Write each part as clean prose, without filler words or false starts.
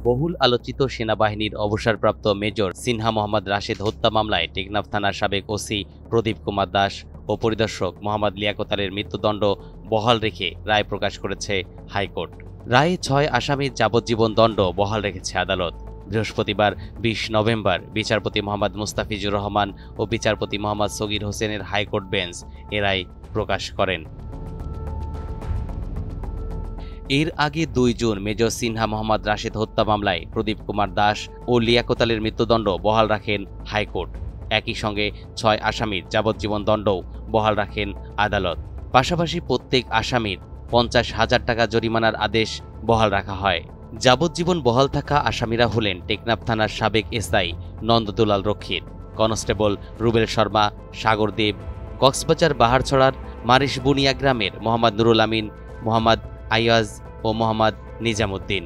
বহুল আলোচিত সেনাবাহিনীর অবসরপ্রাপ্ত মেজর সিনহা মোহাম্মদ রাশেদ হত্যা মামলায় টেকনাফ থানার সাবেক ওসি প্রদীপ কুমার দাস ও পরিদর্শক মোহাম্মদ লিয়াকত আলীর মৃত্যুদণ্ড বহাল রেখে রায় প্রকাশ করেছে হাইকোর্ট। রায়ে ৬ আসামির যাবজ্জীবন দণ্ড বহাল রেখেছে আদালত। বৃহস্পতিবার ২০ নভেম্বর বিচারপতি মোহাম্মদ মুস্তাফিজুর রহমান ও বিচারপতি মোহাম্মদ সগির হোসেনের হাইকোর্ট বেঞ্চ এ রায় প্রকাশ করেন। এর আগে ২ জুন মেজর সিনহা মোহাম্মদ রাশেদ হত্যা মামলায় প্রদীপ কুমার দাস ও লিয়াকত আলীর মৃত্যুদণ্ড বহাল রাখেন হাইকোর্ট। একই সঙ্গে ৬ আসামির যাবজ্জীবন দণ্ডও বহাল রাখেন আদালত। পাশাপাশি প্রত্যেক আসামির ৫০,০০০ টাকা জরিমানার আদেশ বহাল রাখা হয়। যাবজ্জীবন বহাল থাকা আসামিরা হলেন টেকনাফ থানার সাবেক এসআই নন্দদুলাল রক্ষিত, কনস্টেবল রুবেল শর্মা, সাগর দেব, কক্সবাজার বাহারছড়ার মারিশবুনিয়া গ্রামের মোহাম্মদ নুরুল আমিন, মোহাম্মদ আইয়াজ ও মোহাম্মদ নিজামুদ্দিন।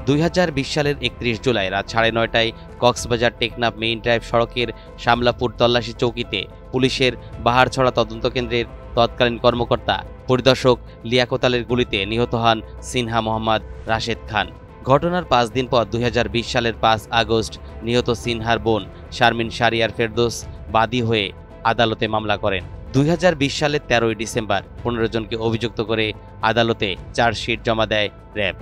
২০২০ সালের ৩১ জুলাই রাত ৯:৩০টায় কক্সবাজার টেকনাফ মেইন ড্রাইভ সড়কের শামলাপুর তল্লাশি চৌকিতে পুলিশের বাহারছড়া তদন্ত কেন্দ্রের তৎকালীন কর্মকর্তা পরিদর্শক লিয়াকত আলীর গুলিতে নিহত হন সিনহা মোহাম্মদ রাশেদ খান। ঘটনার ৫ দিন পর ২০২০ সালের ৫ আগস্ট নিহত সিনহার বোন শারমিন শারিয়ার ফেরদৌস বাদী হয়ে আদালতে মামলা করেন। ২০২০ সালের ১৩ই ডিসেম্বর ১৫ জনকে অভিযুক্ত করে আদালতে চার্জশিট জমা দেয় র্যাব।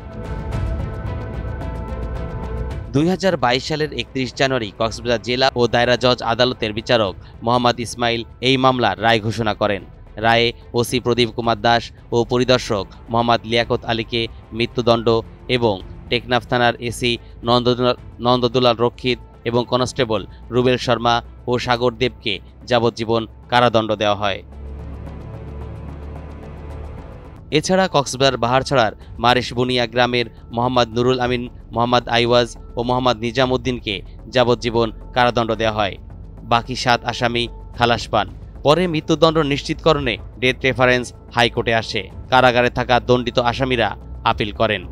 ২০২২ সালের ৩১ জানুয়ারি কক্সবাজার জেলা ও দায়রা জজ আদালতের বিচারক মোহাম্মদ ইসমাইল এই মামলার রায় ঘোষণা করেন। রায়ে ওসি প্রদীপ কুমার দাস ও পরিদর্শক মোহাম্মদ লিয়াকত আলীকে মৃত্যুদণ্ড এবং টেকনাফ থানার এসি নন্দদুলাল রক্ষিত এবং কনস্টেবল রুবেল শর্মা ও সাগর দেবকে যাবজ্জীবন কারাদণ্ড দেওয়া হয়। এছাড়া কক্সবাজার বাহারছড়ার মারিশবুনিয়া গ্রামের মোহাম্মদ নুরুল আমিন, মোহাম্মদ আইওয়াজ ও মোহাম্মদ নিজামুদ্দিনকে যাবজ্জীবন কারাদণ্ড দেওয়া হয়। বাকি ৭ আসামি খালাস পান। পরে মৃত্যুদণ্ড নিশ্চিতকরণে ডেথ রেফারেন্স হাইকোর্টে আসে। কারাগারে থাকা দণ্ডিত আসামিরা আপিল করেন।